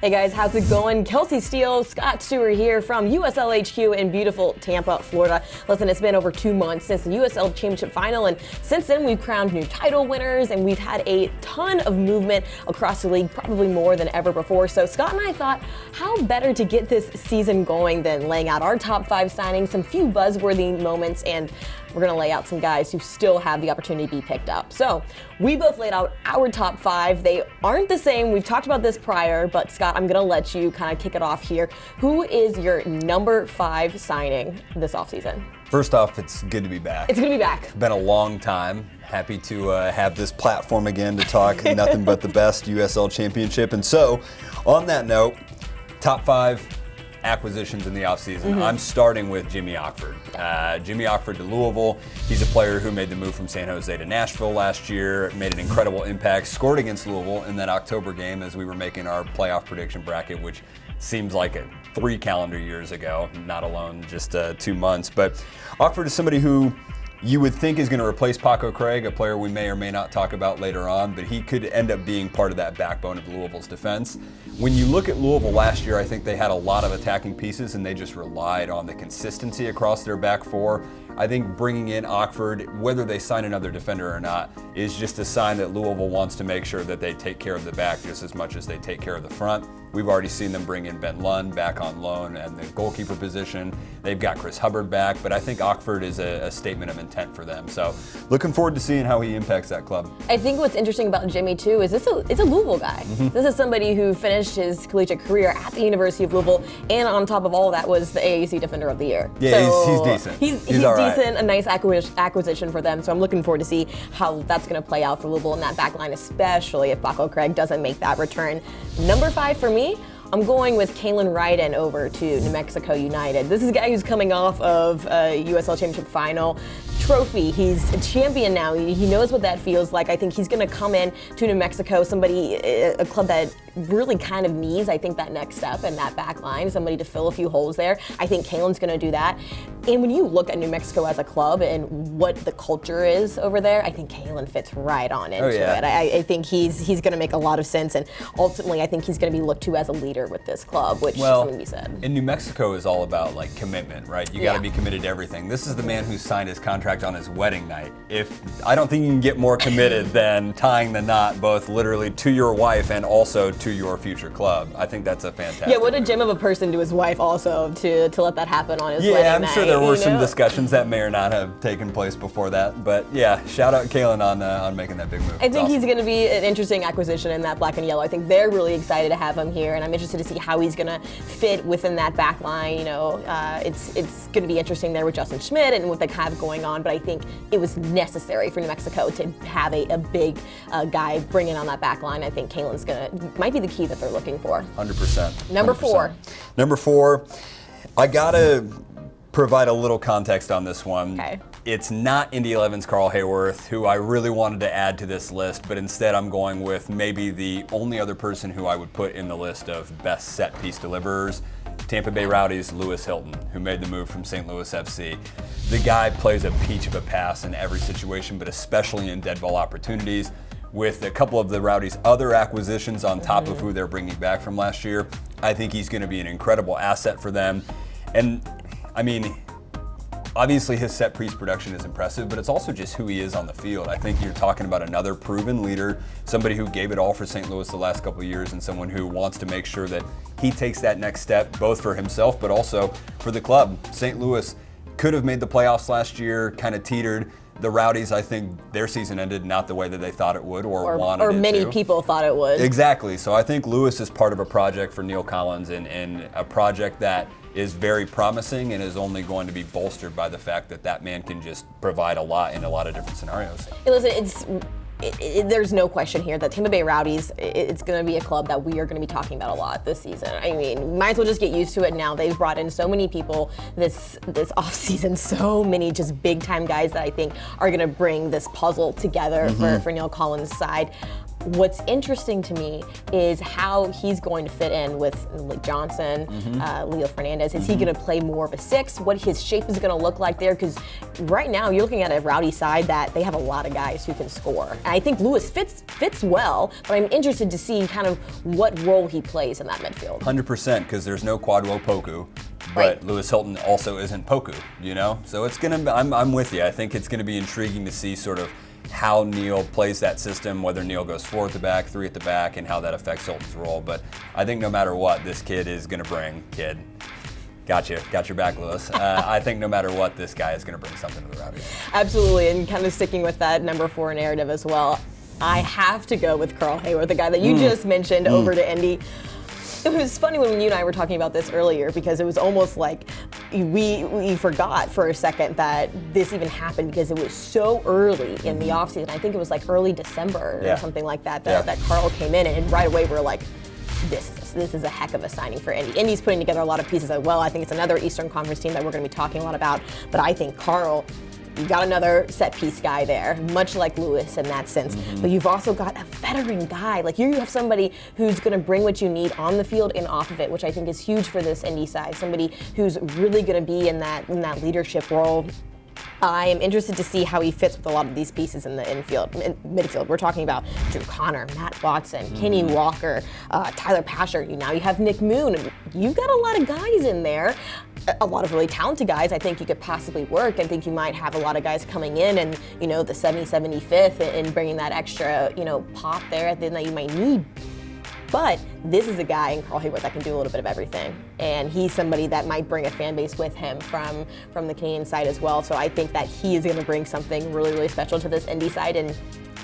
Hey guys, how's it going? Kelsi, Steele, Scott, Stewart here from USLHQ in beautiful Tampa, Florida. Listen, it's been over 2 months since the USL Championship Final, and since then we've crowned new title winners and we've had a ton of movement across the league, probably more than ever before. So Scott and I thought, how better to get this season going than laying out our top 5 signings, some few buzzworthy moments, and we're going to lay out some guys who still have the opportunity to be picked up. So we both laid out our top 5. They aren't the same. We've talked about this prior, but Scott, I'm going to let you kind of kick it off here. Who is your number 5 signing this offseason? First off, it's good to be back. It's good to be back. It's been a long time. Happy to have this platform again to talk nothing but the best USL Championship. And so, on that note, top 5 acquisitions in the offseason. I'm starting with Jimmy Ockford. Jimmy Ockford to Louisville. He's a player who made the move from San Jose to Nashville last year, made an incredible impact, scored against Louisville in that October game as we were making our playoff prediction bracket, which seems like 3 calendar years ago, not alone just 2 months. But Ockford is somebody who you would think is going to replace Paco Craig, a player we may or may not talk about later on, but he could end up being part of that backbone of Louisville's defense. When you look at Louisville last year, I think they had a lot of attacking pieces and they just relied on the consistency across their back four. I think bringing in Ockford, whether they sign another defender or not, is just a sign that Louisville wants to make sure that they take care of the back just as much as they take care of the front. We've already seen them bring in Ben Lund back on loan and the goalkeeper position. They've got Chris Hubbard back, but I think Ockford is a statement of intent for them. So looking forward to seeing how he impacts that club. I think what's interesting about Jimmy too is it's a Louisville guy. This is somebody who finished his collegiate career at the University of Louisville, and on top of all of that was the AAC Defender of the Year. Yeah, so he's decent. He's all right. decent, a nice acquisition for them. So I'm looking forward to see how that's going to play out for Louisville in that back line, especially if Paco Craig doesn't make that return. Number 5 for me, I'm going with Kalen Ryden over to New Mexico United. This is a guy who's coming off of a USL Championship Final trophy. He's a champion now. He knows what that feels like. I think he's going to come in to New Mexico, a club that really kind of needs, I think, that next step in that back line, somebody to fill a few holes there. I think Kalen's going to do that. And when you look at New Mexico as a club and what the culture is over there, I think Kalen fits right on into it. I think he's going to make a lot of sense, and ultimately I think he's going to be looked to as a leader with this club, which is something to be said. In New Mexico is all about like commitment, right? You got to be committed to everything. This is the man who signed his contract on his wedding night. I don't think you can get more committed than tying the knot both literally to your wife and also to your future club. I think that's a fantastic Yeah, what a move. gem of a person to his wife also to let that happen on his wedding night. Yeah, I'm sure there were some discussions that may or not have taken place before that. But yeah, shout out Kalen on making that big move. I think he's going to be an interesting acquisition in that black and yellow. I think they're really excited to have him here, and I'm interested to see how he's going to fit within that back line. It's going to be interesting there with Justin Schmidt and what they have going on, but I think it was necessary for New Mexico to have a big guy bring in on that back line. I think Kalen's might be the key that they're looking for. 100%. Number 4. Number 4, I got to provide a little context on this one. Okay. It's not Indy 11's Carl Hayworth, who I really wanted to add to this list, but instead I'm going with maybe the only other person who I would put in the list of best set piece deliverers, Tampa Bay Rowdies' Lewis Hilton, who made the move from St. Louis FC. The guy plays a peach of a pass in every situation, but especially in dead ball opportunities. With a couple of the Rowdies' other acquisitions on top of who they're bringing back from last year, I think he's going to be an incredible asset for them. And I mean, obviously his set piece production is impressive, but it's also just who he is on the field. I think you're talking about another proven leader, somebody who gave it all for St. Louis the last couple of years, and someone who wants to make sure that he takes that next step, both for himself, but also for the club. St. Louis could have made the playoffs last year, kind of teetered. The Rowdies, I think their season ended not the way that they thought it would or wanted it to. Or many people thought it would. Exactly. So I think Lewis is part of a project for Neil Collins and a project that is very promising and is only going to be bolstered by the fact that that man can just provide a lot in a lot of different scenarios. Hey, listen, there's no question here that Tampa Bay Rowdies, it's going to be a club that we are going to be talking about a lot this season. I mean, might as well just get used to it now. They've brought in so many people this offseason, so many just big-time guys that I think are going to bring this puzzle together for Neil Collins' side. What's interesting to me is how he's going to fit in with like Johnson, Leo Fernandez. Is he going to play more of a 6? What his shape is going to look like there? Because right now you're looking at a Rowdy side that they have a lot of guys who can score. And I think Lewis fits well, but I'm interested to see kind of what role he plays in that midfield. 100%, because there's no Kwadwo Poku. But Lewis Hilton also isn't Poku, you know? So it's going to, I'm with you. I think it's going to be intriguing to see sort of how Neil plays that system, whether Neil goes 4 at the back, 3 at the back, and how that affects Hilton's role. But I think no matter what, this kid is going to bring, got your back, Lewis. I think no matter what, this guy is going to bring something to the Rowdies. Absolutely, and kind of sticking with that number 4 narrative as well, I have to go with Carl Hayward, the guy that you just mentioned, over to Indy. It was funny when you and I were talking about this earlier, because it was almost like we forgot for a second that this even happened, because it was so early in the offseason. I think it was like early December or something like that that Carl came in, and right away we're like, this is a heck of a signing for Indy. Indy's putting together a lot of pieces as well. I think it's another Eastern Conference team that we're going to be talking a lot about, but I think Carl, you got another set piece guy there, much like Lewis in that sense. But you've also got a veteran guy. Like you have somebody who's going to bring what you need on the field and off of it, which I think is huge for this Indy side. Somebody who's really going to be in that leadership role. I am interested to see how he fits with a lot of these pieces in the midfield. We're talking about Drew Connor, Matt Watson, Kenny Walker, Tyler Pasher. Now you have Nick Moon. You've got a lot of guys in there, a lot of really talented guys. I think you could possibly work. I think you might have a lot of guys coming in and, you know, the 75th and bringing that extra, you know, pop there at the end that you might need. But this is a guy in Carl Hayward that can do a little bit of everything. And he's somebody that might bring a fan base with him from the Canadian side as well. So I think that he is going to bring something really, really special to this Indy side, and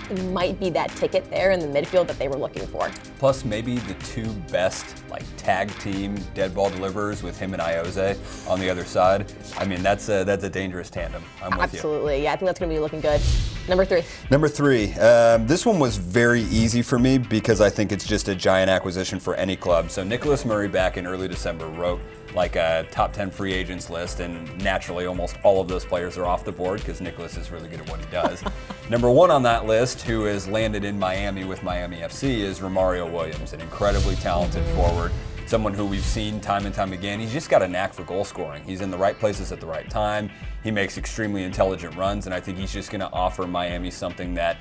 it might be that ticket there in the midfield that they were looking for. Plus maybe the 2 best like tag team dead ball deliverers with him and Ioze on the other side. I mean, that's a dangerous tandem. I'm with you. Absolutely, yeah, I think that's going to be looking good. Number 3. Number 3. This one was very easy for me because I think it's just a giant acquisition for any club. So Nicholas Murray back in early December wrote like a top 10 free agents list, and naturally almost all of those players are off the board because Nicholas is really good at what he does. Number 1 on that list, who has landed in Miami with Miami FC, is Romario Williams, an incredibly talented forward, someone who we've seen time and time again. He's just got a knack for goal scoring. He's in the right places at the right time. He makes extremely intelligent runs, and I think he's just going to offer Miami something that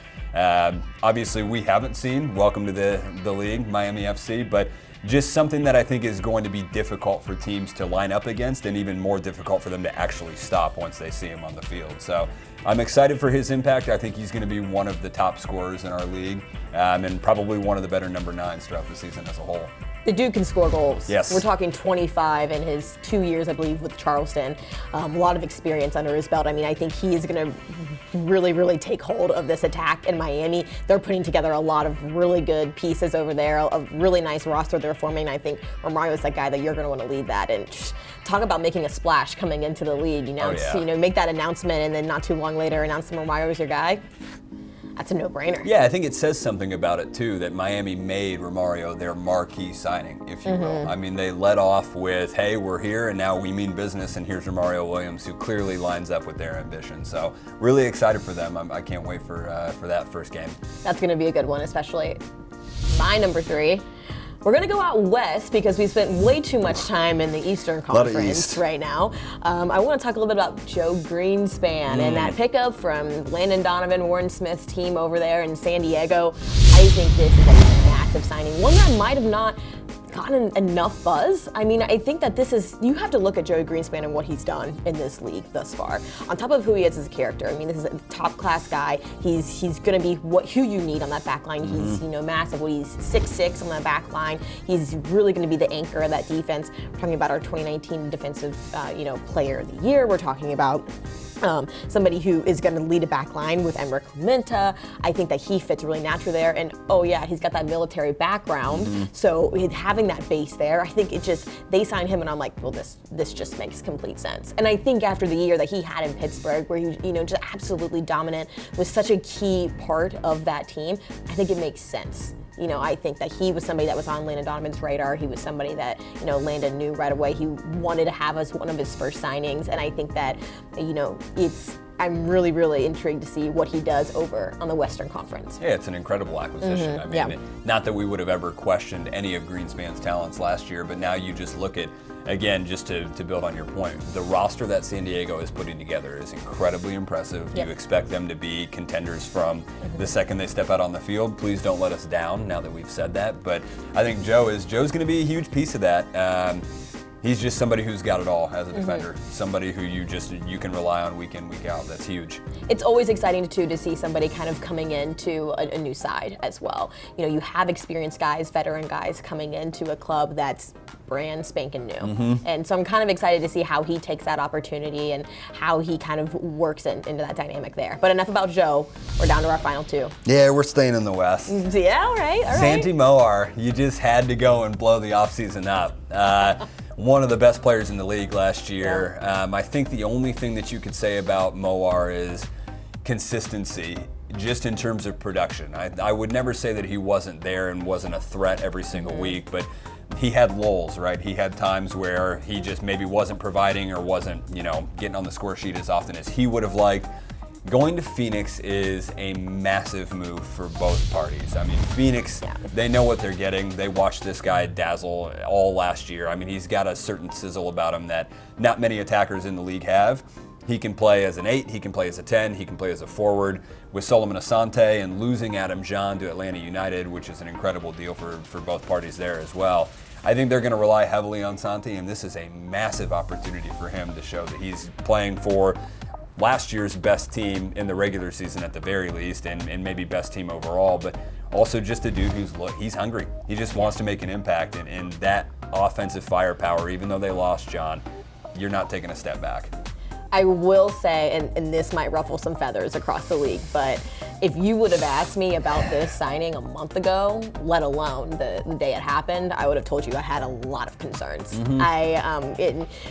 obviously we haven't seen. Welcome to the league, Miami FC, but just something that I think is going to be difficult for teams to line up against, and even more difficult for them to actually stop once they see him on the field. So I'm excited for his impact. I think he's going to be one of the top scorers in our league, and probably one of the better number 9s throughout the season as a whole. The dude can score goals. Yes. We're talking 25 in his 2 years, I believe, with Charleston. A lot of experience under his belt. I mean, I think he is going to really, really take hold of this attack in Miami. They're putting together a lot of really good pieces over there, a really nice roster they're forming. I think Romario is that guy that you're going to want to lead that. And talk about making a splash coming into the league. You know, you know, make that announcement, and then not too long later announce that Romario is your guy. That's a no-brainer. Yeah, I think it says something about it, too, that Miami made Romario their marquee signing, if you will. I mean, they led off with, hey, we're here, and now we mean business, and here's Romario Williams, who clearly lines up with their ambition. So really excited for them. I can't wait for that first game. That's going to be a good one, especially my number 3. We're going to go out west because we spent way too much time in the Eastern Conference right now. I want to talk a little bit about Joe Greenspan and that pickup from Landon Donovan, Warren Smith's team over there in San Diego. I think this is a massive signing, one that might have not gotten enough buzz. I mean, I think that this is, you have to look at Joey Greenspan and what he's done in this league thus far. On top of who he is as a character, I mean, this is a top class guy. He's going to be who you need on that back line. He's, you know, massive. He's 6'6" on that back line. He's really going to be the anchor of that defense. We're talking about our 2019 defensive, you know, player of the year. We're talking about somebody who is going to lead a back line with Emre Clementa. I think that he fits really naturally there. And oh yeah, he's got that military background. So having that base there, I think it just, they signed him and I'm like, well, this just makes complete sense. And I think after the year that he had in Pittsburgh, where he, you know, just absolutely dominant, was such a key part of that team, I think it makes sense. You know, I think that he was somebody that was on Landon Donovan's radar. He was somebody that, you know, Landon knew right away he wanted to have as one of his first signings. And I think that, you know, it's I'm really, really intrigued to see what he does over on the Western Conference. Yeah, it's an incredible acquisition. I mean, not that we would have ever questioned any of Greenspan's talents last year, but now you just look at, again, just to build on your point, the roster that San Diego is putting together is incredibly impressive. You expect them to be contenders from the second they step out on the field. Please don't let us down now that we've said that. But I think Joe's going to be a huge piece of that. He's just somebody who's got it all as a defender. Somebody who you can rely on week in, week out. That's huge. It's always exciting too to see somebody kind of coming into a new side as well. You know, you have experienced guys, veteran guys coming into a club that's brand spanking new. And so I'm kind of excited to see how he takes that opportunity and how he kind of works into that dynamic there. But enough about Joe. We're down to our final two. Yeah, we're staying in the West. Yeah, all right. SANTI MOAR, you just had to go and blow the offseason up. One of the best players in the league last year. I think the only thing that you could say about MOAR is consistency, just in terms of production. I would never say that he wasn't there and wasn't a threat every single week, but he had lulls, right? He had times where he just maybe wasn't providing or wasn't, getting on the score sheet as often as he would have liked. Going to Phoenix is a massive move for both parties. I mean, Phoenix, they know what they're getting. They watched this guy dazzle all last year. I mean, he's got a certain sizzle about him that not many attackers in the league have. He can play as an 8, he can play as a 10, he can play as a forward. With Solomon Asante and losing Adam John to Atlanta United, which is an incredible deal for both parties there as well. I think they're going to rely heavily on Santi, and this is a massive opportunity for him to show that he's playing for last year's best team in the regular season at the very least, and maybe best team overall, but also just a dude he's hungry. He just wants to make an impact, and that offensive firepower, even though they lost John, you're not taking a step back. I will say, and this might ruffle some feathers across the league, but if you would have asked me about this signing a month ago, let alone the day it happened, I would have told you I had a lot of concerns.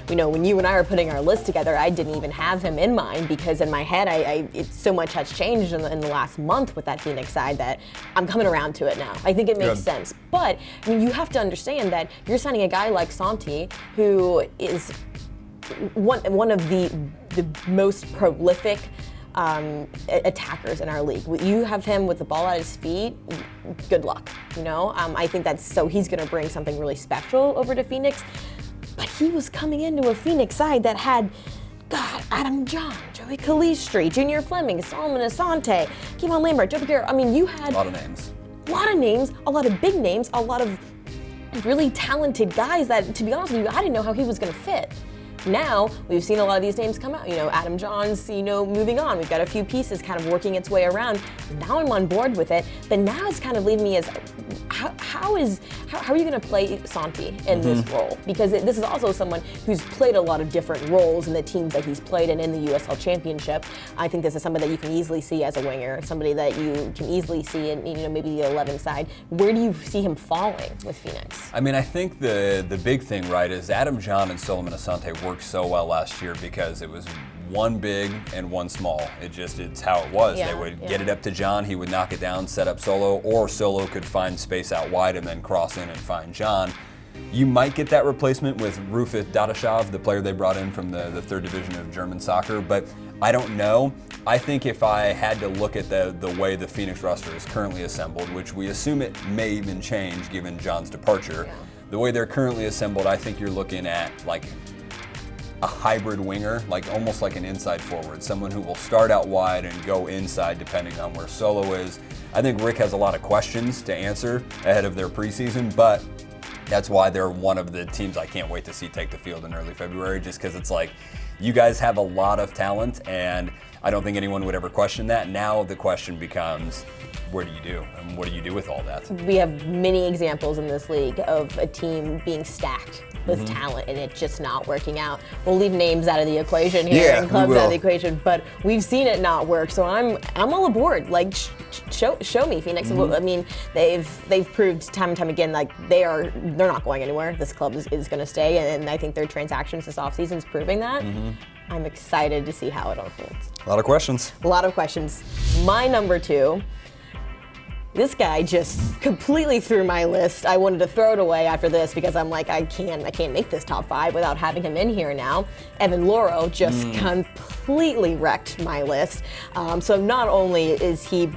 When you and I were putting our list together, I didn't even have him in mind because in my head, so much has changed in the last month with that Phoenix side that I'm coming around to it now. I think it makes sense. But you have to understand that you're signing a guy like Santi, who is one of the most prolific attackers in our league. You have him with the ball at his feet, good luck, I think he's going to bring something really special over to Phoenix, but he was coming into a Phoenix side that had, Adam John, Joey Calistri, Junior Fleming, Solomon Asante, Kevon Lambert, Joe Pagero. I mean, you had a lot of names, a lot of big names, a lot of really talented guys that, to be honest with you, I didn't know how he was going to fit. Now, we've seen a lot of these names come out. Adam John's, moving on. We've got a few pieces kind of working its way around. Now I'm on board with it, but now it's kind of leaving me as, how are you going to play Santi in this role? Because this is also someone who's played a lot of different roles in the teams that he's played in the USL Championship. I think this is somebody that you can easily see as a winger, somebody that you can easily see in, maybe the 11 side. Where do you see him falling with Phoenix? I mean, I think the big thing, right, is Adam John and Solomon Asante worked so well last year because it was one big and one small. It's how it was. They would get it up to John, he would knock it down, set up Solo, or Solo could find space out wide and then cross in and find John. You might get that replacement with Rufus Dadashov, the player they brought in from the third division of German soccer, but I don't know. I think if I had to look at the way the Phoenix roster is currently assembled, which we assume it may even change given John's departure, the way they're currently assembled, I think you're looking at like a hybrid winger, almost like an inside forward, someone who will start out wide and go inside depending on where Solo is. I think Rick has a lot of questions to answer ahead of their preseason, but that's why they're one of the teams I can't wait to see take the field in early February, just because it's like, you guys have a lot of talent, and I don't think anyone would ever question that. Now the question becomes, where do you do? And what do you do with all that? We have many examples in this league of a team being stacked with talent and it just not working out. We'll leave names out of the equation here and clubs out of the equation, but we've seen it not work. So I'm all aboard. Show me, Phoenix. I mean, they've proved time and time again they're not going anywhere. This club is going to stay, and I think their transactions this offseason is proving that. I'm excited to see how it unfolds. A lot of questions. My number 2. this guy just completely threw my list. I wanted to throw it away after this because I'm like, I can't make this top 5 without having him in here now. Evan Louro just completely wrecked my list. So not only is he,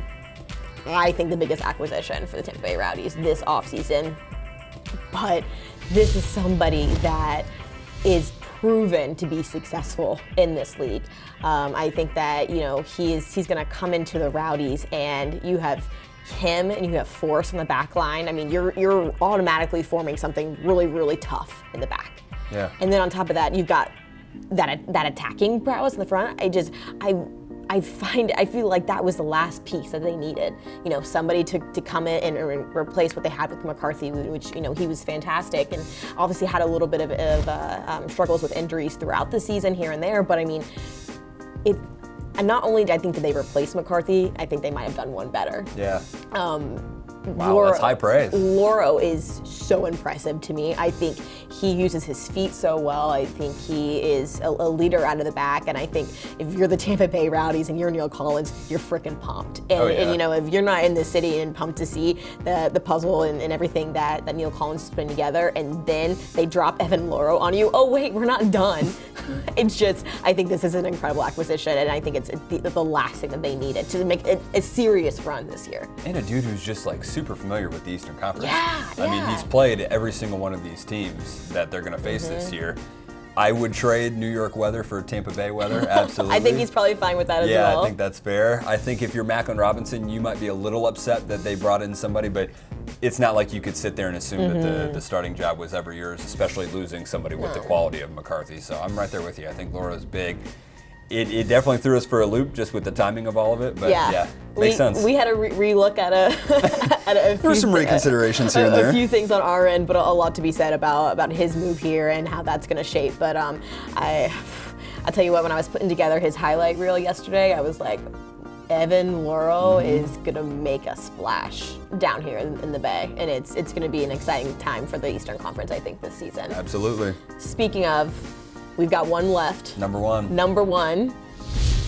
I think, the biggest acquisition for the Tampa Bay Rowdies this offseason, but this is somebody that is proven to be successful in this league. I think that, you know, he's going to come into the Rowdies, and you have him and you have Force on the back line. I mean, you're automatically forming something really, really tough in the back. Yeah. And then on top of that, you've got that attacking prowess in the front. I feel like that was the last piece that they needed. You know, somebody to come in and replace what they had with McCarthy, which, you know, he was fantastic and obviously had a little bit of struggles with injuries throughout the season here and there. But I mean, and not only I think did they replace McCarthy, I think they might have done one better. Yeah. Wow, that's high praise. Louro is so impressive to me. I think he uses his feet so well. I think he is a leader out of the back. And I think if you're the Tampa Bay Rowdies and you're Neil Collins, you're freaking pumped. And you know, if you're not in the city and pumped to see the puzzle and everything that Neil Collins is putting together, and then they drop Evan Louro on you, oh wait, we're not done. It's just, I think this is an incredible acquisition, and I think it's the last thing that they needed to make a serious run this year. And a dude who's just like super familiar with the Eastern Conference. Yeah, I mean, he's played every single one of these teams that they're going to face this year. I would trade New York weather for Tampa Bay weather, absolutely. I think he's probably fine with that as well. Yeah, I think that's fair. I think if you're Macklin Robinson, you might be a little upset that they brought in somebody, but it's not like you could sit there and assume that the starting job was ever yours, especially losing somebody with the quality of McCarthy. So I'm right there with you. I think Louro's big. It definitely threw us for a loop just with the timing of all of it, but yeah makes sense. We had to re-look at a few, There's some reconsiderations here and there. A few things on our end, but a lot to be said about his move here and how that's going to shape. But I'll tell you what, when I was putting together his highlight reel yesterday, I was like, Evan Louro is going to make a splash down here in the Bay, and it's going to be an exciting time for the Eastern Conference, I think, this season. Absolutely. Speaking of, we've got one left. Number one.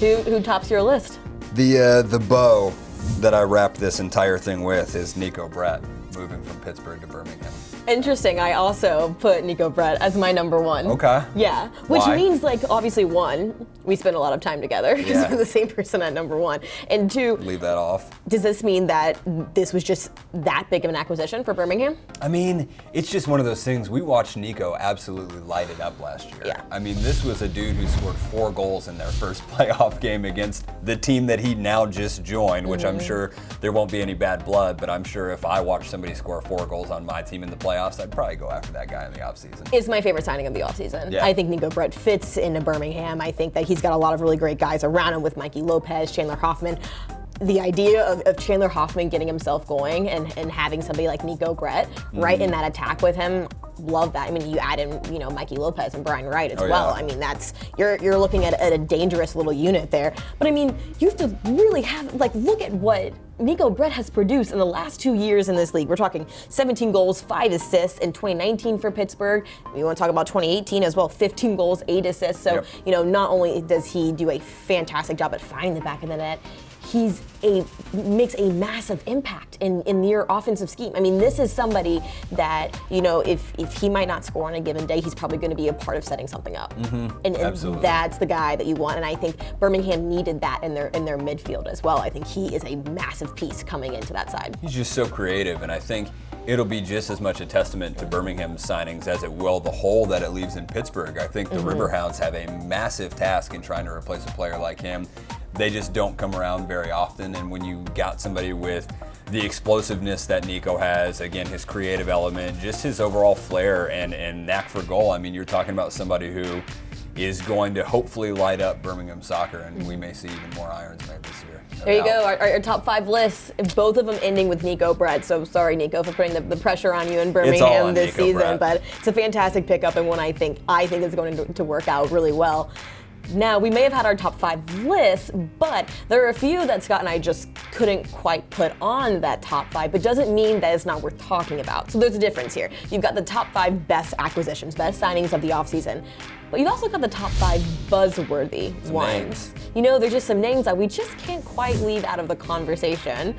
Who tops your list? The bow that I wrapped this entire thing with is Nico Brett, moving from Pittsburgh to Birmingham. Interesting. I also put Nico Brett as my number one. Okay. Yeah. Which Why? means, like, obviously, one, we spend a lot of time together because we're the same person at number one. And two, leave that off. Does this mean that this was just that big of an acquisition for Birmingham? I mean, it's just one of those things. We watched Nico absolutely light it up last year. Yeah. I mean, this was a dude who scored 4 goals in their first playoff game against the team that he now just joined, which I'm sure there won't be any bad blood, but I'm sure if I watched somebody score 4 goals on my team in the playoffs, I'd probably go after that guy in the offseason. It's my favorite signing of the offseason. Yeah. I think Nico Brett fits into Birmingham. I think that he's got a lot of really great guys around him with Mikey Lopez, Chandler Hoffman. The idea of Chandler Hoffman getting himself going and having somebody like Nico Brett right in that attack with him, love that. I mean, you add in, you know, Mikey Lopez and Brian Wright as well. Yeah. I mean, that's you're looking at a dangerous little unit there. But I mean, you have to really have, like, look at what Nico Brett has produced in the last 2 years in this league. We're talking 17 goals, 5 assists in 2019 for Pittsburgh. You want to talk about 2018 as well, 15 goals, 8 assists. So, you know, not only does he do a fantastic job at finding the back of the net, makes a massive impact in your offensive scheme. I mean, this is somebody that, you know, if he might not score on a given day, he's probably going to be a part of setting something up. And that's the guy that you want. And I think Birmingham needed that in their midfield as well. I think he is a massive piece coming into that side. He's just so creative, and I think it'll be just as much a testament to Birmingham's signings as it will the hole that it leaves in Pittsburgh. I think the Riverhounds have a massive task in trying to replace a player like him. They just don't come around very often, and when you got somebody with the explosiveness that Nico has, again, his creative element, just his overall flair and knack for goal, I mean, you're talking about somebody who is going to hopefully light up Birmingham soccer, and we may see even more irons made this year. There you go, our top 5 lists, both of them ending with Nico Brett. So sorry, Nico, for putting the pressure on you in Birmingham this season, but it's a fantastic pickup and one I think is going to work out really well. Now, we may have had our top 5 lists, but there are a few that Scott and I just couldn't quite put on that top 5, but doesn't mean that it's not worth talking about. So there's a difference here. You've got the top 5 best acquisitions, best signings of the offseason, but you've also got the top 5 buzzworthy ones. You know, there's just some names that we just can't quite leave out of the conversation.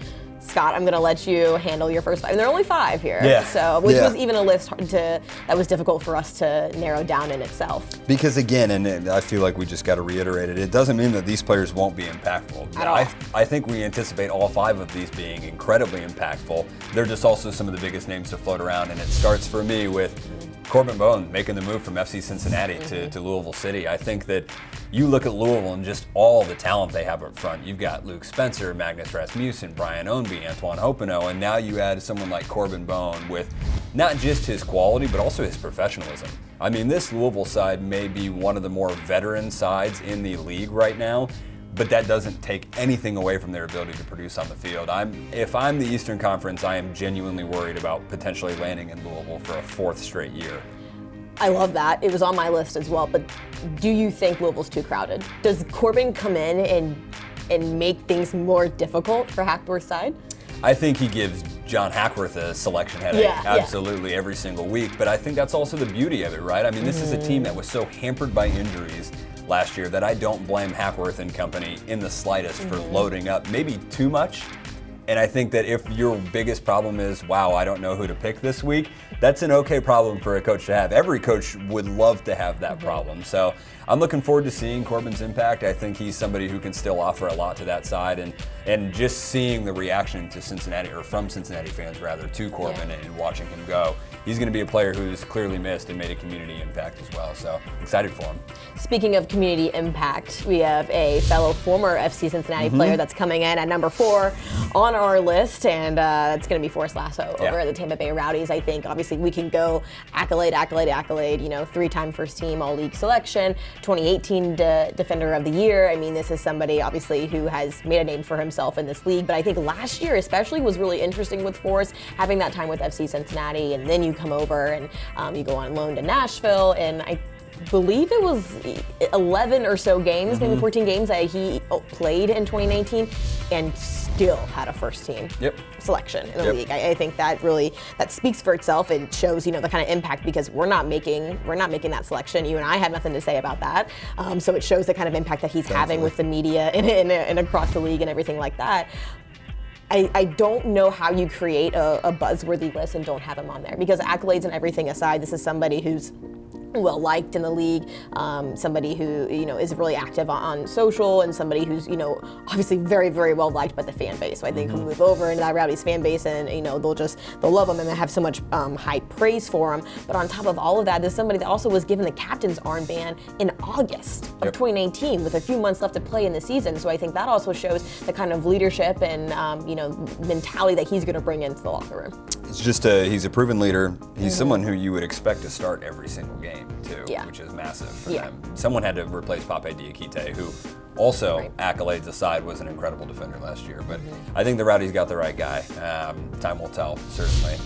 Scott, I'm going to let you handle your first 5. And there are only 5 here. Yeah. So, which was even a list that was difficult for us to narrow down in itself. Because again, and I feel like we just got to reiterate it doesn't mean that these players won't be impactful. At all. I think we anticipate all 5 of these being incredibly impactful. They're just also some of the biggest names to float around, and it starts for me with Corbin Bone making the move from FC Cincinnati to Louisville City. I think that you look at Louisville and just all the talent they have up front. You've got Luke Spencer, Magnus Rasmussen, Brian Ownby, Antoine Hopino, and now you add someone like Corbin Bone with not just his quality, but also his professionalism. I mean, this Louisville side may be one of the more veteran sides in the league right now, but that doesn't take anything away from their ability to produce on the field. If I'm the Eastern Conference, I am genuinely worried about potentially landing in Louisville for a 4th straight year. I love that. It was on my list as well, but do you think Louisville's too crowded? Does Corbin come in and make things more difficult for Hackworth's side? I think he gives John Hackworth a selection headache, absolutely, every single week, but I think that's also the beauty of it, right? I mean, this is a team that was so hampered by injuries last year that I don't blame Hackworth and company in the slightest for loading up maybe too much. And I think that if your biggest problem is, wow, I don't know who to pick this week, that's an okay problem for a coach to have. Every coach would love to have that problem. So I'm looking forward to seeing Corbin's impact. I think he's somebody who can still offer a lot to that side, and just seeing the reaction to Cincinnati, or from Cincinnati fans rather, to Corbin and watching him go. He's going to be a player who's clearly missed and made a community impact as well. So excited for him. Speaking of community impact, we have a fellow former FC Cincinnati player that's coming in at number 4 on our list, and it's going to be Forrest Lasso over at the Tampa Bay Rowdies. I think obviously we can go accolade, 3-time first team all-league selection, 2018 Defender of the Year. I mean, this is somebody obviously who has made a name for himself in this league, but I think last year especially was really interesting with Forrest, having that time with FC Cincinnati, and then you come over and you go on loan to Nashville, and I believe it was 11 or so games, maybe 14 games that he played in 2019, and still had a first team selection in the league. I think that really speaks for itself. It shows the kind of impact, because we're not making that selection. You and I had nothing to say about that. So it shows the kind of impact that he's having with the media and across the league and everything like that. I don't know how you create a buzzworthy list and don't have him on there, because accolades and everything aside, this is somebody who's well liked in the league, somebody who is really active on social, and somebody who's obviously very, very well liked by the fan base. So I think he'll move over into that Rowdies fan base, and they'll love him and they have so much high praise for him. But on top of all of that, there's somebody that also was given the captain's armband in August of 2019 with a few months left to play in the season. So I think that also shows the kind of leadership and mentality that he's going to bring into the locker room. It's just he's a proven leader. He's someone who you would expect to start every single game too, which is massive for them. Someone had to replace Pape Diakite, who also, accolades aside, was an incredible defender last year. But I think the Rowdies got the right guy. Time will tell, certainly.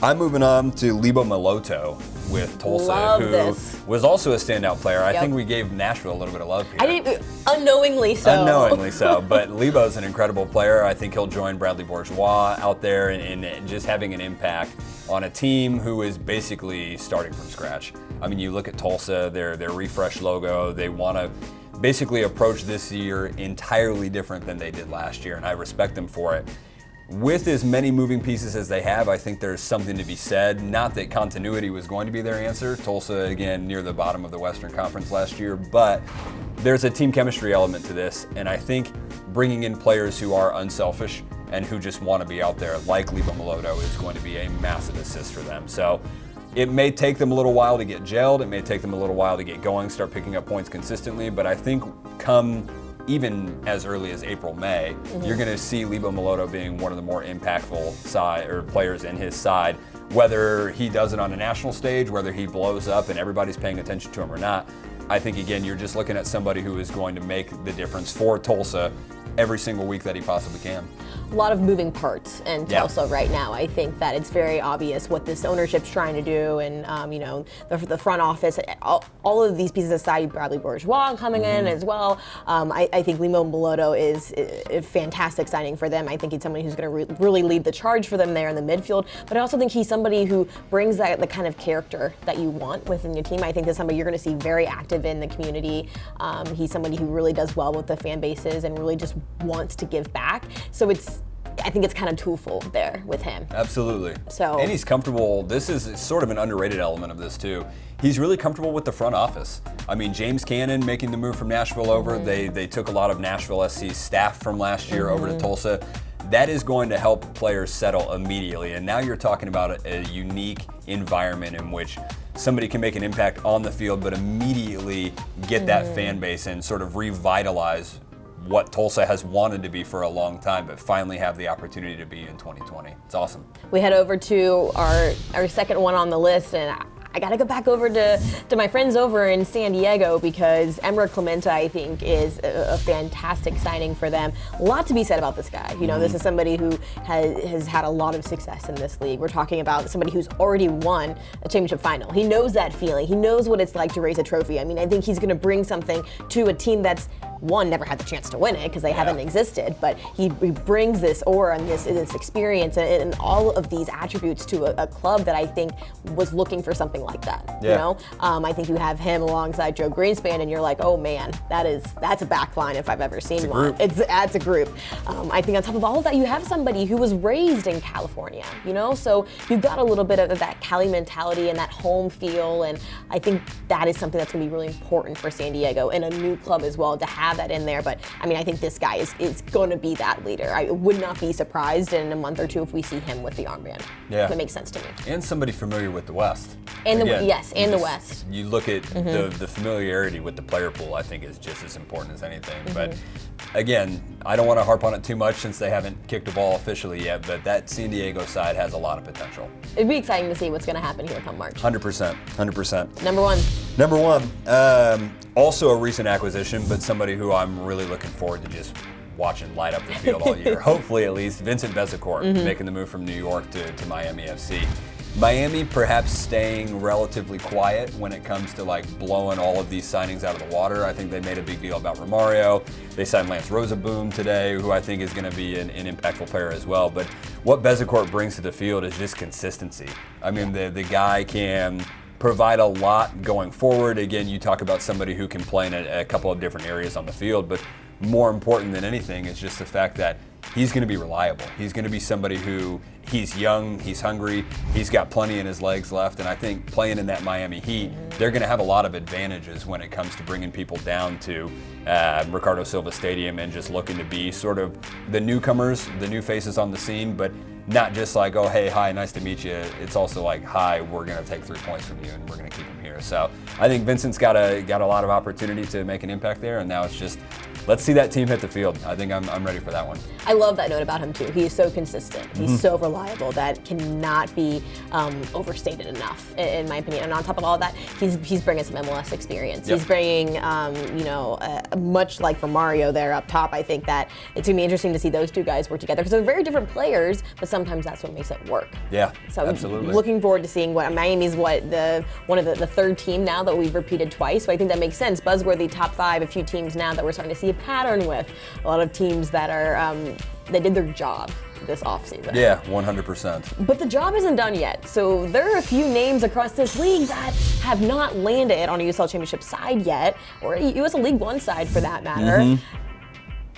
I'm moving on to Lebo Maloto with Tulsa, who was also a standout player. I think we gave Nashville a little bit of love here. I didn't, unknowingly so. Unknowingly so, but Lebo's an incredible player. I think he'll join Bradley Bourgeois out there and just having an impact on a team who is basically starting from scratch. I mean, you look at Tulsa, their refreshed logo, they want to basically approach this year entirely different than they did last year, and I respect them for it. With as many moving pieces as they have, I think there's something to be said. Not that continuity was going to be their answer. Tulsa, again, near the bottom of the Western Conference last year, but there's a team chemistry element to this, and I think bringing in players who are unselfish and who just want to be out there, like Lebo Maloto, is going to be a massive assist for them. So it may take them a little while to get gelled. It may take them a little while to get going, start picking up points consistently, but I think come even as early as April, May, you're going to see Lebo Maloto being one of the more impactful players in his side, whether he does it on a national stage, whether he blows up and everybody's paying attention to him or not. I think, again, you're just looking at somebody who is going to make the difference for Tulsa every single week that he possibly can. A lot of moving parts in Tulsa right now. I think that it's very obvious what this ownership's trying to do, and the front office, all of these pieces aside, Bradley Bourgeois coming in as well. I think Lebo Maloto is a fantastic signing for them. I think he's somebody who's going to really lead the charge for them there in the midfield, but I also think he's somebody who brings the kind of character that you want within your team. I think that's somebody you're going to see very active in the community. He's somebody who really does well with the fan bases and really just wants to give back. So I think it's kind of twofold there with him. Absolutely. So, and he's comfortable. This is sort of an underrated element of this too. He's really comfortable with the front office. I mean, James Cannon making the move from Nashville over. They took a lot of Nashville SC staff from last year over to Tulsa. That is going to help players settle immediately. And now you're talking about a unique environment in which somebody can make an impact on the field, but immediately get that fan base and sort of revitalize what Tulsa has wanted to be for a long time, but finally have the opportunity to be in 2020. It's awesome. We head over to our second one on the list, and I got to go back over to my friends over in San Diego because Emra Clementa, I think, is a fantastic signing for them. A lot to be said about this guy. You know, this is somebody who has had a lot of success in this league. We're talking about somebody who's already won a championship final. He knows that feeling. He knows what it's like to raise a trophy. I mean, I think he's going to bring something to a team that's never had the chance to win it because they haven't existed, but he brings this aura and this experience and all of these attributes to a club that I think was looking for something like that. You know, I think you have him alongside Joe Greenspan, and you're like, oh man, that's a back line if I've ever seen one. It's a group. I think on top of all of that, you have somebody who was raised in California. You know, so you've got a little bit of that Cali mentality and that home feel, and I think that is something that's going to be really important for San Diego and a new club as well to have that in there. But I mean, I think this guy is going to be that leader. I would not be surprised in a month or two if we see him with the armband. Yeah, that makes sense to me. And somebody familiar with the West. And the West. You look at the familiarity with the player pool, I think is just as important as anything. But again, I don't want to harp on it too much since they haven't kicked a ball officially yet, but that San Diego side has a lot of potential. It'd be exciting to see what's going to happen here come March. 100%. Number one. Also a recent acquisition, but somebody who I'm really looking forward to just watching light up the field all year. Hopefully at least. Vincent Bezecourt making the move from New York to Miami FC. Miami perhaps staying relatively quiet when it comes to like blowing all of these signings out of the water. I think they made a big deal about Romario. They signed Lance Rosaboom today, who I think is going to be an impactful player as well. But what Bezecourt brings to the field is just consistency. I mean, the guy can provide a lot going forward. Again, you talk about somebody who can play in a couple of different areas on the field, but more important than anything is just the fact that he's going to be reliable. He's going to be somebody who, he's young, he's hungry, he's got plenty in his legs left, and I think playing in that Miami Heat, they're going to have a lot of advantages when it comes to bringing people down to Ricardo Silva Stadium and just looking to be sort of the newcomers, the new faces on the scene, but not just like, oh, hey, hi, nice to meet you. It's also like, hi, we're going to take 3 points from you and we're going to keep him here. So I think Vincent's got a lot of opportunity to make an impact there, and now it's just, let's see that team hit the field. I think I'm ready for that one. I love that note about him too. He's so consistent. He's so reliable. That cannot be overstated enough, in my opinion. And on top of all of that, he's bringing some MLS experience. He's bringing, much like Romario there up top. I think that it's gonna be interesting to see those two guys work together because they're very different players, but sometimes that's what makes it work. Yeah, so absolutely. Looking forward to seeing what Miami's one of the third team now that we've repeated twice. So I think that makes sense. Buzzworthy top 5, a few teams now that we're starting to see a pattern with. A lot of teams that are they did their job this offseason. Yeah, 100%. But the job isn't done yet. So there are a few names across this league that have not landed on a USL Championship side yet, or a USL League One side for that matter.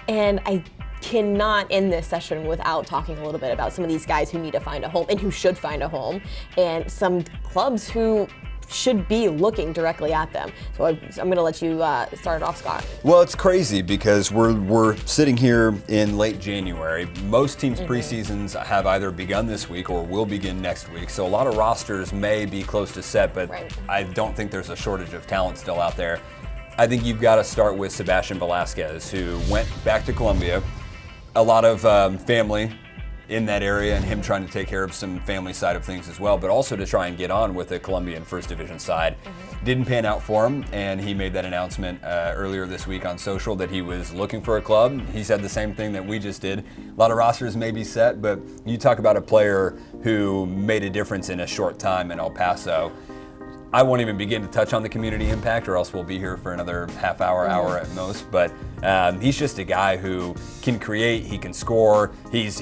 And I cannot end this session without talking a little bit about some of these guys who need to find a home and who should find a home, and some clubs who should be looking directly at them. So I'm going to let you start it off, Scott. Well, it's crazy because we're sitting here in late January. Most teams' preseasons have either begun this week or will begin next week. So a lot of rosters may be close to set, but I don't think there's a shortage of talent still out there. I think you've got to start with Sebastian Velasquez, who went back to Colombia. A lot of family in that area and him trying to take care of some family side of things as well, but also to try and get on with the Colombian First Division side. Didn't pan out for him, and he made that announcement earlier this week on social that he was looking for a club. He said the same thing that we just did. A lot of rosters may be set, but you talk about a player who made a difference in a short time in El Paso. I won't even begin to touch on the community impact, or else we'll be here for another half hour, hour at most. But he's just a guy who can create, he can score, he's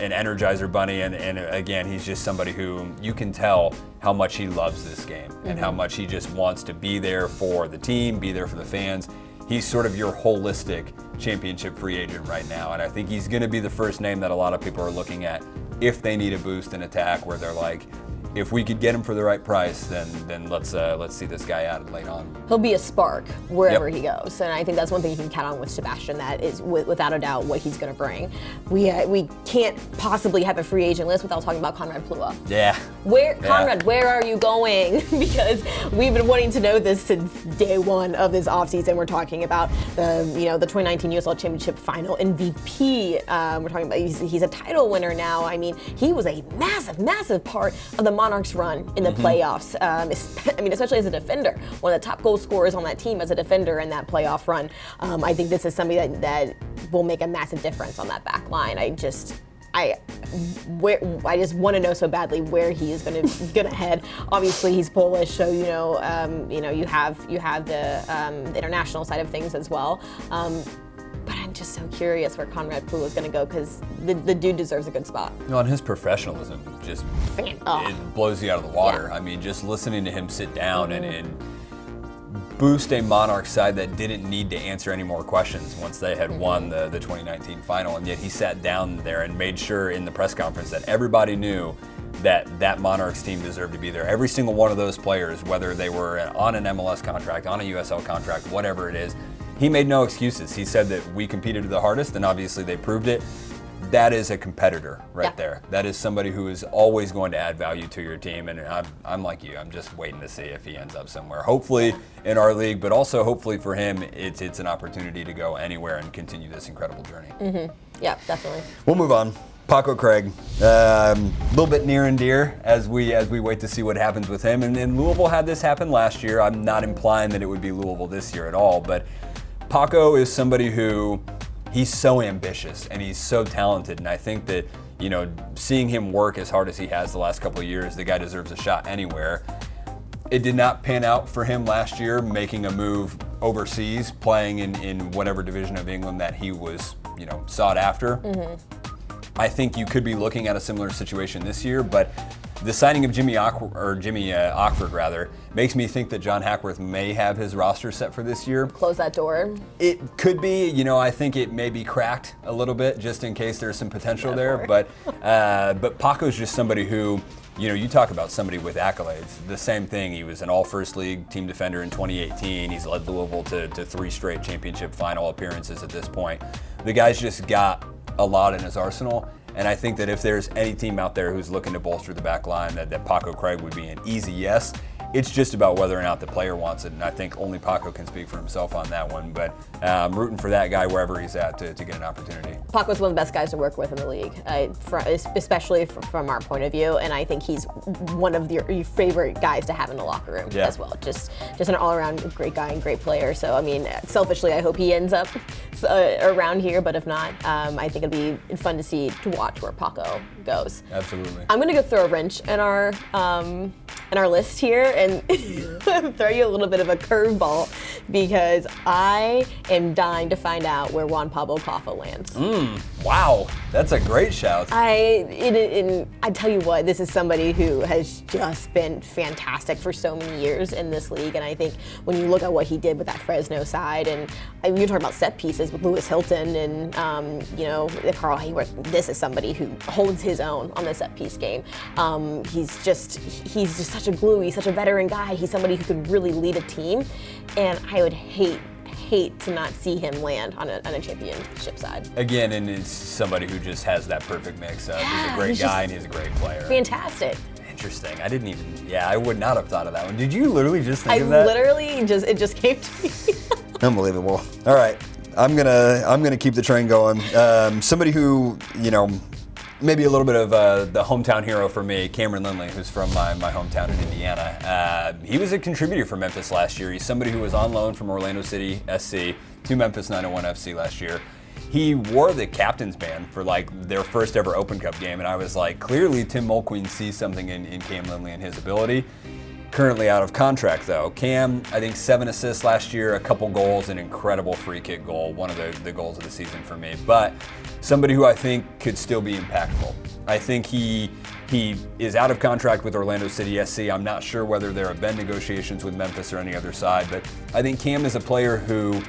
an Energizer bunny, and again, he's just somebody who you can tell how much he loves this game and how much he just wants to be there for the team, be there for the fans. he's sort of your holistic championship free agent right now. And I think he's going to be the first name that a lot of people are looking at if they need a boost in attack, where they're like, if we could get him for the right price, then let's see this guy out late on. He'll be a spark wherever he goes, and I think that's one thing you can count on with Sebastian. That is, without a doubt, what he's going to bring. We can't possibly have a free agent list without talking about Conrad Plua. Yeah. Conrad, where are you going? Because we've been wanting to know this since day one of this offseason. We're talking about the 2019 USL Championship Final MVP. We're talking about he's a title winner now. I mean, he was a massive part of the Monarchs run in the playoffs. Especially as a defender, one of the top goal scorers on that team as a defender in that playoff run. I think this is somebody that will make a massive difference on that back line. I just want to know so badly where he is gonna head. Obviously, he's Polish, so you have the international side of things as well. But I'm just so curious where Conrad Plua is going to go, because the dude deserves a good spot. No, and his professionalism just it blows you out of the water. Yeah. I mean, just listening to him sit down and boost a Monarch side that didn't need to answer any more questions once they had won the 2019 final, and yet he sat down there and made sure in the press conference that everybody knew that Monarchs team deserved to be there. Every single one of those players, whether they were on an MLS contract, on a USL contract, whatever it is, he made no excuses. He said that we competed the hardest, and obviously they proved it. That is a competitor right there. That is somebody who is always going to add value to your team, and I'm like you. I'm just waiting to see if he ends up somewhere. Hopefully in our league, but also hopefully for him, it's an opportunity to go anywhere and continue this incredible journey. Yeah, definitely. We'll move on. Paco Craig, a little bit near and dear as we wait to see what happens with him. And Louisville had this happen last year. I'm not implying that it would be Louisville this year at all, but Paco is somebody who, he's so ambitious and he's so talented, and I think that, seeing him work as hard as he has the last couple of years, the guy deserves a shot anywhere. It did not pan out for him last year, making a move overseas, playing in whatever division of England that he was, sought after. I think you could be looking at a similar situation this year, but the signing of Jimmy Ockford makes me think that John Hackworth may have his roster set for this year. Close that door. It could be, I think it may be cracked a little bit just in case there's some potential there. But Paco's just somebody who, you talk about somebody with accolades. The same thing. He was an all first league team defender in 2018. He's led Louisville to 3 straight championship final appearances at this point. The guy's just got a lot in his arsenal. And I think that if there's any team out there who's looking to bolster the back line, that Paco Craig would be an easy yes. It's just about whether or not the player wants it, and I think only Paco can speak for himself on that one. But I'm rooting for that guy wherever he's at to get an opportunity. Paco's one of the best guys to work with in the league, especially from our point of view, and I think he's one of your favorite guys to have in the locker room as well. Just an all-around great guy and great player. So, I mean, selfishly, I hope he ends up around here, but if not, I think it'll be fun to watch where Paco goes. Absolutely. I'm gonna go throw a wrench in our list here and throw you a little bit of a curveball, because I am dying to find out where Juan Pablo Caffa lands. Wow, that's a great shout. I tell you what, this is somebody who has just been fantastic for so many years in this league, and I think when you look at what he did with that Fresno side, and you're talking about set pieces with Lewis Hilton and Carl Hayworth, this is somebody who holds his own on the set piece game. He's just such a glue. He's such a veteran guy. He's somebody who could really lead a team, and I would hate to not see him land on a championship side. Again, and it's somebody who just has that perfect mix of he's a great guy and he's a great player. Fantastic. Interesting. I would not have thought of that one. Did you literally just think of that? It just came to me. Unbelievable. All right, I'm gonna keep the train going. Somebody who, maybe a little bit of the hometown hero for me, Cameron Lindley, who's from my hometown in Indiana. He was a contributor for Memphis last year. He's somebody who was on loan from Orlando City SC to Memphis 901 FC last year. He wore the captain's band for their first ever Open Cup game, and I was like, clearly Tim Mulqueen sees something in Cam Lindley and his ability. Currently out of contract though. Cam, I think 7 assists last year, a couple goals, an incredible free kick goal, one of the goals of the season for me. But somebody who I think could still be impactful. I think he is out of contract with Orlando City SC. I'm not sure whether there have been negotiations with Memphis or any other side, but I think Cam is a player who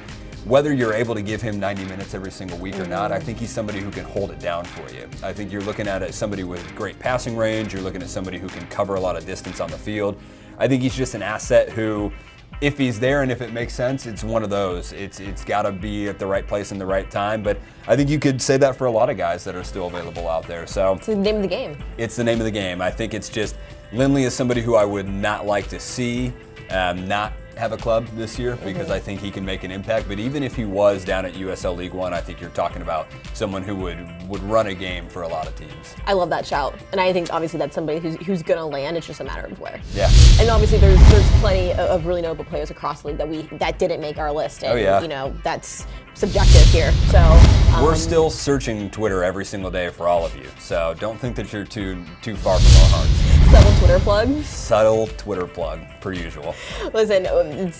whether you're able to give him 90 minutes every single week or not, I think he's somebody who can hold it down for you. I think you're looking at it somebody with great passing range. You're looking at somebody who can cover a lot of distance on the field. I think he's just an asset who, if he's there and if it makes sense, it's one of those. It's got to be at the right place in the right time. But I think you could say that for a lot of guys that are still available out there. So it's the name of the game. It's the name of the game. I think it's just Lindley is somebody who I would not like to see not have a club this year because I think he can make an impact. But even if he was down at USL League One, I think you're talking about someone who would run a game for a lot of teams. I love that shout, and I think obviously that's somebody who's going to land. It's just a matter of where. Yeah. And obviously there's plenty of really notable players across the league that didn't make our list. And, you know, that's subjective here. So we're still searching Twitter every single day for all of you. So don't think that you're too far from our hearts. Subtle Twitter plug. Subtle Twitter plug, per usual. Listen,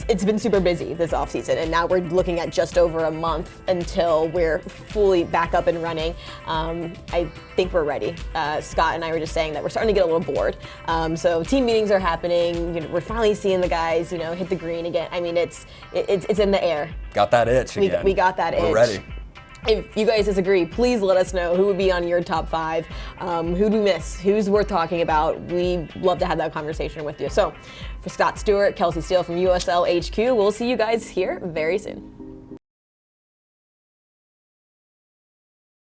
it's been super busy this offseason, and now we're looking at just over a month until we're fully back up and running. I think we're ready. Scott and I were just saying that we're starting to get a little bored. So team meetings are happening. You know, we're finally seeing the guys, you know, hit the green again. I mean, it's in the air. Got that itch again. We got that itch. We're ready. If you guys disagree, please let us know who would be on your top 5. Who do we miss? Who's worth talking about? We love to have that conversation with you. So for Scott Stewart, Kelsi Steele from USL HQ, we'll see you guys here very soon.